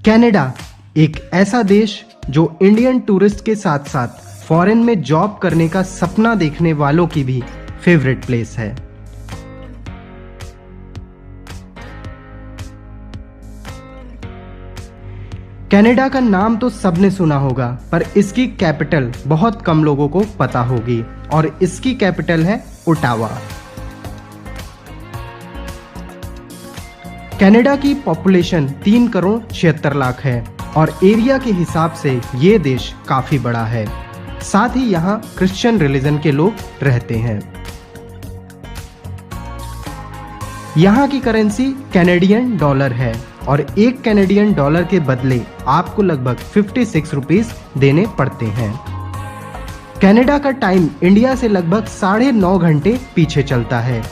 Canada एक ऐसा देश जो इंडियन टूरिस्ट के साथ साथ फॉरेन में जॉब करने का सपना देखने वालों की भी फेवरेट प्लेस है। कनाडा का नाम तो सबने सुना होगा, पर इसकी कैपिटल बहुत कम लोगों को पता होगी और इसकी कैपिटल है ओटावा। कनाडा की पॉपुलेशन 3 करोड़ 76 लाख है और एरिया के हिसाब से ये देश काफी बड़ा है। साथ ही यहाँ क्रिश्चियन रिलीजन के लोग रहते हैं। यहाँ की करेंसी कैनेडियन डॉलर है और एक कैनेडियन डॉलर के बदले आपको लगभग 56 रुपीस देने पड़ते हैं। कनाडा का टाइम इंडिया से लगभग 9.5 घंटे पीछे चलता है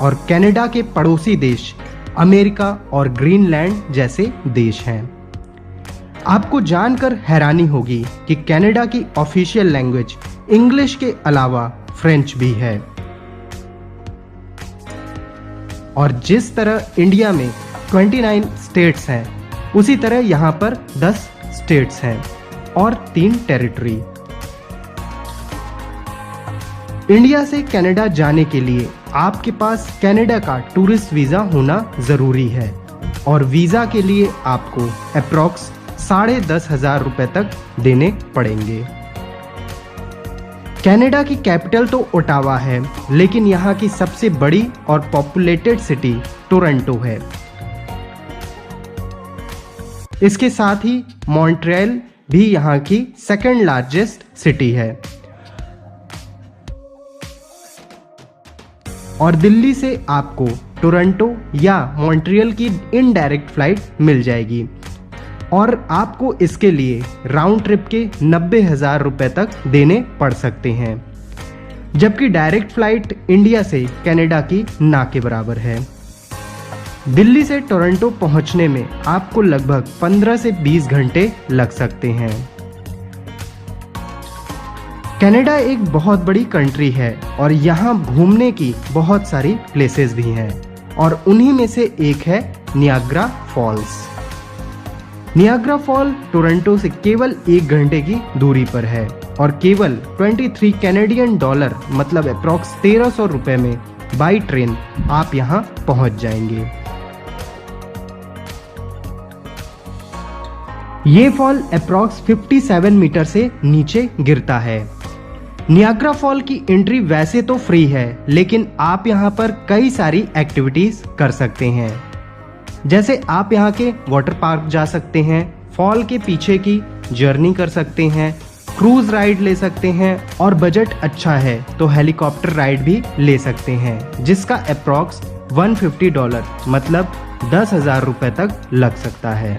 और कनाडा के पड़ोसी देश अमेरिका और ग्रीनलैंड जैसे देश हैं। आपको जानकर हैरानी होगी कि कनाडा की ऑफिशियल लैंग्वेज इंग्लिश के अलावा फ्रेंच भी है। और जिस तरह इंडिया में 29 स्टेट्स हैं, उसी तरह यहाँ पर 10 स्टेट्स हैं और 3 टेरिटरी। इंडिया से कनाडा जाने के लिए आपके पास कनाडा का टूरिस्ट वीजा होना जरूरी है और वीजा के लिए आपको अप्रॉक्स 10,500 रुपए तक देने पड़ेंगे। कनाडा की कैपिटल तो ओटावा है, लेकिन यहाँ की सबसे बड़ी और पॉपुलेटेड सिटी टोरंटो है। इसके साथ ही मॉन्ट्रियल भी यहाँ की सेकंड लार्जेस्ट सिटी है और दिल्ली से आपको टोरंटो या मॉन्ट्रियल की इनडायरेक्ट फ्लाइट मिल जाएगी और आपको इसके लिए राउंड ट्रिप के 90,000 रुपए तक देने पड़ सकते हैं, जबकि डायरेक्ट फ्लाइट इंडिया से कनाडा की ना के बराबर है। दिल्ली से टोरंटो पहुंचने में आपको लगभग 15 से 20 घंटे लग सकते हैं। कनाडा एक बहुत बड़ी कंट्री है और यहाँ घूमने की बहुत सारी प्लेसेस भी हैं और उन्हीं में से एक है Niagara Falls. Niagara fall Toronto से केवल 1 घंटे की दूरी पर है और केवल 23 कैनेडियन डॉलर मतलब अप्रॉक्स 1300 रुपए में बाई ट्रेन आप यहाँ पहुंच जाएंगे। ये फॉल अप्रॉक्स 57 मीटर से नीचे गिरता है। नियाग्रा फॉल की एंट्री वैसे तो फ्री है, लेकिन आप यहाँ पर कई सारी एक्टिविटीज कर सकते हैं। जैसे आप यहाँ के वाटर पार्क जा सकते हैं, फॉल के पीछे की जर्नी कर सकते हैं, क्रूज राइड ले सकते हैं और बजट अच्छा है तो हेलीकॉप्टर राइड भी ले सकते हैं, जिसका अप्रॉक्स $150 मतलब 10,000 रुपए तक लग सकता है।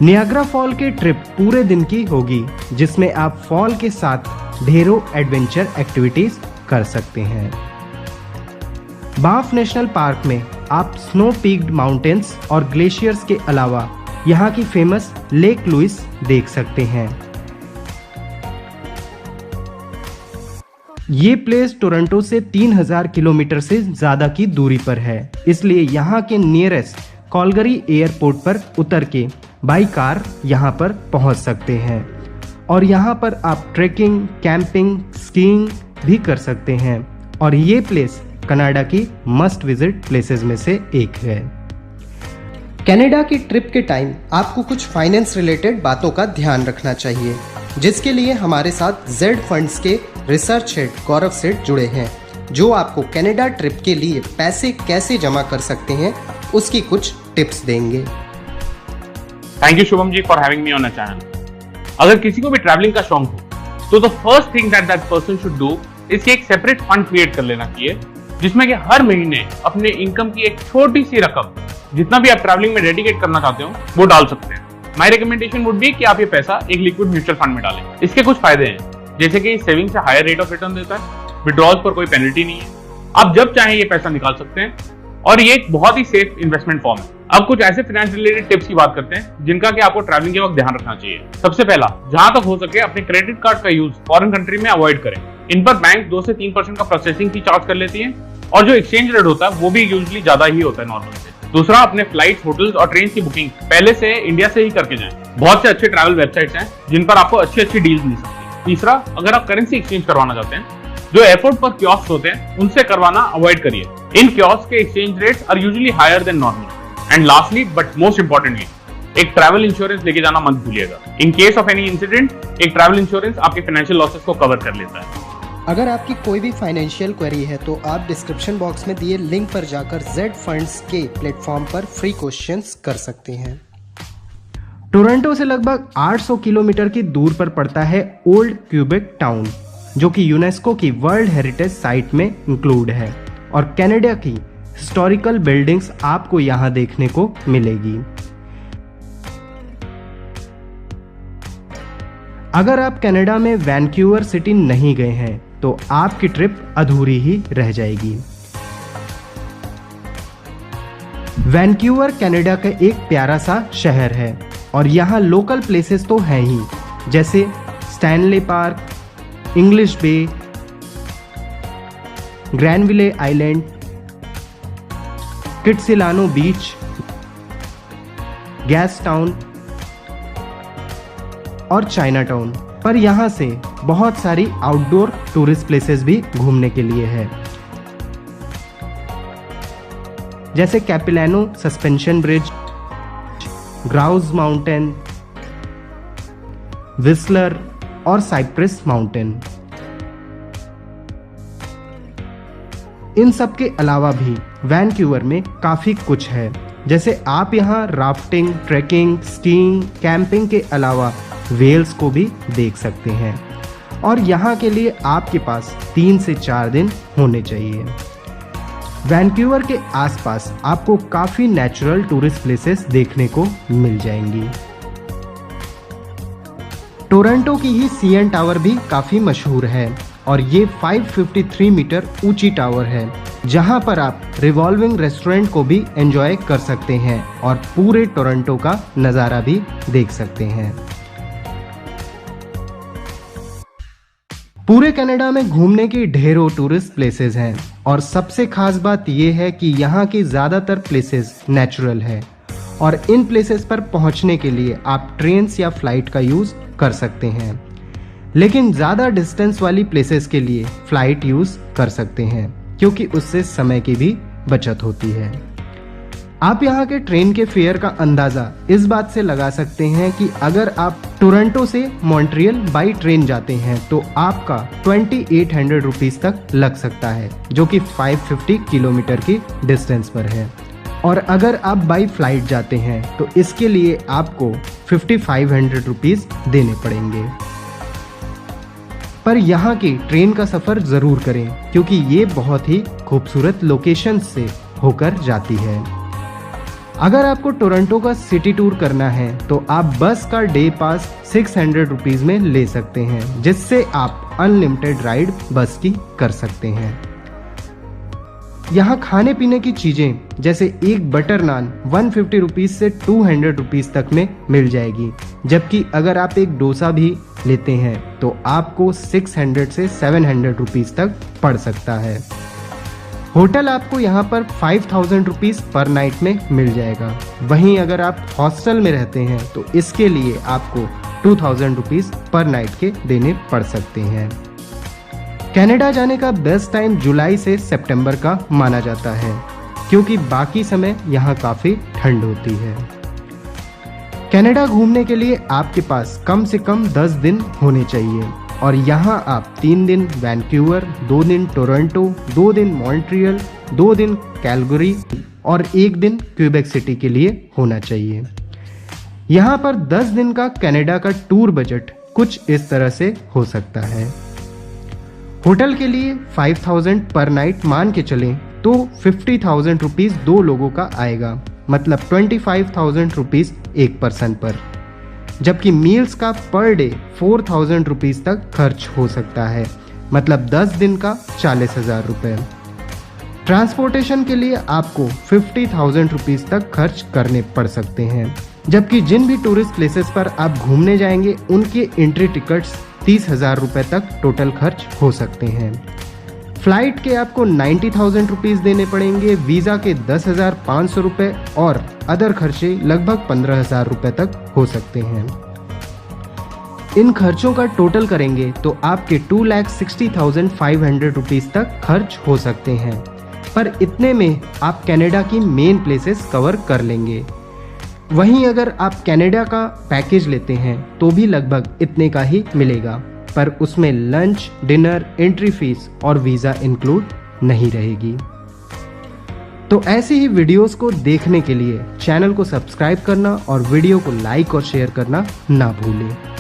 नियाग्रा फॉल की ट्रिप पूरे दिन की होगी, जिसमें आप फॉल के साथ ढेरों एडवेंचर एक्टिविटीज कर सकते हैं। बांफ नेशनल पार्क में आप स्नो पीक्ड माउंटेन्स और ग्लेशियर्स के अलावा यहाँ की फेमस लेक लुइस देख सकते हैं। ये प्लेस टोरंटो से 3000 किलोमीटर से ज्यादा की दूरी पर है, इसलिए यहाँ के नियरेस्ट कॉलगरी एयरपोर्ट पर उतर के बाई कार यहाँ पर पहुँच सकते हैं और यहाँ पर आप ट्रेकिंग, कैंपिंग, स्कीइंग भी कर सकते हैं और ये प्लेस कनाडा की मस्ट विजिट प्लेसेस में से एक है। कनाडा की ट्रिप के टाइम आपको कुछ फाइनेंस रिलेटेड बातों का ध्यान रखना चाहिए, जिसके लिए हमारे साथ जेड फंड्स के रिसर्च हेड गौरव सेठ जुड़े हैं, जो आपको कनाडा ट्रिप के लिए पैसे कैसे जमा कर सकते हैं उसकी कुछ टिप्स देंगे। Thank you Shubham ji for having me on a channel. अगर किसी को भी ट्रैवलिंग का शौक हो तो the first thing that person should do इसके एक सेपरेट फंड क्रिएट कर लेना चाहिए, जिसमें कि हर महीने अपने इनकम की एक छोटी सी रकम जितना भी आप ट्रैवलिंग में डेडिकेट करना चाहते हो वो डाल सकते हैं। माय रिकमेंडेशन वुड बी कि आप ये पैसा एक लिक्विड म्यूचुअल फंड में डालें। इसके कुछ फायदे हैं, जैसे कि सेविंग से हायर रेट ऑफ रिटर्न देता है, विड्रॉल्स पर कोई पेनल्टी नहीं है, आप जब चाहें ये पैसा निकाल सकते हैं और ये एक बहुत ही सेफ इन्वेस्टमेंट फॉर्म है। अब कुछ ऐसे फाइनेंस रिलेटेड टिप्स की बात करते हैं जिनका कि आपको ट्रैवलिंग के वक्त ध्यान रखना चाहिए। सबसे पहला, जहां तक हो सके अपने क्रेडिट कार्ड का यूज फॉरेन कंट्री में अवॉइड करें। इन पर बैंक 2 से 3% का प्रोसेसिंग फी चार्ज कर लेती है और जो एक्सचेंज रेट होता है वो भी यूजुअली ज्यादा ही होता है नॉर्मल से। दूसरा, अपने फ्लाइट, होटल्स और ट्रेन की बुकिंग पहले से इंडिया से ही करके जाएं। बहुत से अच्छे ट्रैवल वेबसाइट्स हैं जिन पर आपको अच्छी अच्छी डील्स मिल सकती है। तीसरा, अगर आप करेंसी एक्सचेंज करवाना चाहते हैं, जो एयरपोर्ट पर कियोस्क होते हैं उनसे करवाना अवॉइड करिए। इन कियोस्क के exchange rates are usually higher than normal. And lastly but most importantly, एक ट्रैवल इंश्योरेंस लेके जाना मत भूलिएगा। In case of any incident, एक ट्रैवल इंश्योरेंस आपके फाइनेंशियल लॉसेस को कवर कर लेता है। अगर आपकी कोई भी फाइनेंशियल क्वेरी है तो आप डिस्क्रिप्शन बॉक्स में दिए लिंक पर जाकर जेड फंड्स के प्लेटफॉर्म पर फ्री क्वेश्चंस कर सकते हैं। टोरंटो से लगभग 800 किलोमीटर की दूर पर पड़ता है ओल्ड क्यूबेक टाउन, जो कि यूनेस्को की वर्ल्ड हेरिटेज साइट में इंक्लूड है और कनाडा की हिस्टोरिकल बिल्डिंग्स आपको यहाँ देखने को मिलेगी। अगर आप कनाडा में वैंकूवर सिटी नहीं गए हैं तो आपकी ट्रिप अधूरी ही रह जाएगी। वैंकूवर कनाडा का एक प्यारा सा शहर है और यहाँ लोकल प्लेसेस तो हैं ही, जैसे स्टैनले पार्क, इंग्लिश बे, ग्रैनविले आइलैंड, किट्सिलानो बीच, गैस टाउन और चाइना टाउन। पर यहाँ से बहुत सारी आउटडोर टूरिस्ट प्लेसेस भी घूमने के लिए है, जैसे Capilano Suspension Bridge, Grouse Mountain, Whistler और साइप्रस माउंटेन। इन सब के अलावा भी वैंकूवर में काफी कुछ है, जैसे आप यहाँ राफ्टिंग, ट्रैकिंग, स्कीइंग, कैंपिंग के अलावा वेल्स को भी देख सकते हैं और यहाँ के लिए आपके पास 3 से 4 दिन होने चाहिए। वैंकूवर के आसपास आपको काफी नेचुरल टूरिस्ट प्लेसेस देखने को मिल जाएंगी। टोरंटो की ही सीएन टावर भी काफी मशहूर है और ये 553 मीटर ऊंची टावर है, जहां पर आप रिवॉल्विंग रेस्टोरेंट को भी एंजॉय कर सकते हैं और पूरे टोरंटो का नज़ारा भी देख सकते हैं। पूरे कनाडा में घूमने की ढेरों टूरिस्ट प्लेसेस हैं और सबसे खास बात यह है कि यहाँ की ज़्यादातर प्लेसेस नेचुरल है और इन प्लेसेस पर पहुँचने के लिए आप ट्रेन्स या फ्लाइट का यूज़ कर सकते हैं, लेकिन ज़्यादा डिस्टेंस वाली प्लेसेस के लिए फ्लाइट यूज़ कर सकते हैं क्योंकि उससे समय की भी बचत होती है। आप यहाँ के ट्रेन के फेयर का अंदाज़ा इस बात से लगा सकते हैं कि अगर आप टोरंटो से मॉन्ट्रियल बाई ट्रेन जाते हैं तो आपका 2800 रुपीज़ तक लग सकता है, जो कि 550 किलोमीटर की डिस्टेंस पर है। और अगर आप बाई फ्लाइट जाते हैं तो इसके लिए आपको 5500 रुपीज़ देने पड़ेंगे। पर यहाँ की ट्रेन का सफ़र ज़रूर करें क्योंकि ये बहुत ही खूबसूरत लोकेशन से होकर जाती है। अगर आपको टोरंटो का सिटी टूर करना है तो आप बस का डे पास 600 रुपीज़ में ले सकते हैं, जिससे आप अनलिमिटेड राइड बस की कर सकते हैं। यहाँ खाने पीने की चीज़ें जैसे एक बटर नान 150 रुपीज़ से 200 रुपीज़ तक में मिल जाएगी, जबकि अगर आप एक डोसा भी लेते हैं तो आपको 600 से 700 रुपीज़ तक पड़ सकता है। होटल आपको यहाँ पर 5000 रुपीज़ पर नाइट में मिल जाएगा। वहीं अगर आप हॉस्टल में रहते हैं तो इसके लिए आपको 2000 रुपीज़ पर नाइट के देने पड़ सकते हैं। कनाडा जाने का बेस्ट टाइम जुलाई से सितंबर का माना जाता है क्योंकि बाकी समय यहाँ काफ़ी ठंड होती है। कनाडा घूमने के लिए आपके पास कम से कम 10 दिन होने चाहिए और यहाँ आप 3 दिन वैंकूवर, 2 दिन टोरंटो, 2 दिन मॉन्ट्रियल, 2 दिन कैलगरी और 1 दिन क्यूबेक सिटी के लिए होना चाहिए। यहाँ पर 10 दिन का कनाडा का टूर बजट कुछ इस तरह से हो सकता है। होटल के लिए 5000 पर नाइट मान के चलें तो 50,000 रुपीज़ 2 लोगों का आएगा, मतलब 25,000 रुपीज़ एक पर्सन पर, जबकि मील्स का पर डे 4,000 रुपीज़ तक खर्च हो सकता है, मतलब 10 दिन का 40,000 रुपये। ट्रांसपोर्टेशन के लिए आपको 50,000 रुपीज़ तक खर्च करने पड़ सकते हैं, जबकि जिन भी टूरिस्ट प्लेसेस पर आप घूमने जाएंगे उनके एंट्री टिकट्स 30,000 रुपये तक टोटल खर्च हो सकते हैं। फ्लाइट के आपको 90,000 रुपीज देने पड़ेंगे, वीजा के 10,500 रुपए और अदर खर्चे लगभग 15,000 रुपए तक हो सकते हैं। इन खर्चों का टोटल करेंगे तो आपके 2,60,500 रुपीज तक खर्च हो सकते हैं, पर इतने में आप कनाडा की मेन प्लेसेस कवर कर लेंगे। वहीं अगर आप कनाडा का पैकेज लेते हैं तो भी लगभग इतने का ही मिलेगा, पर उसमें लंच, डिनर, एंट्री फीस और वीज़ा इंक्लूड नहीं रहेगी। तो ऐसी ही वीडियोस को देखने के लिए चैनल को सब्सक्राइब करना और वीडियो को लाइक और शेयर करना ना भूलें।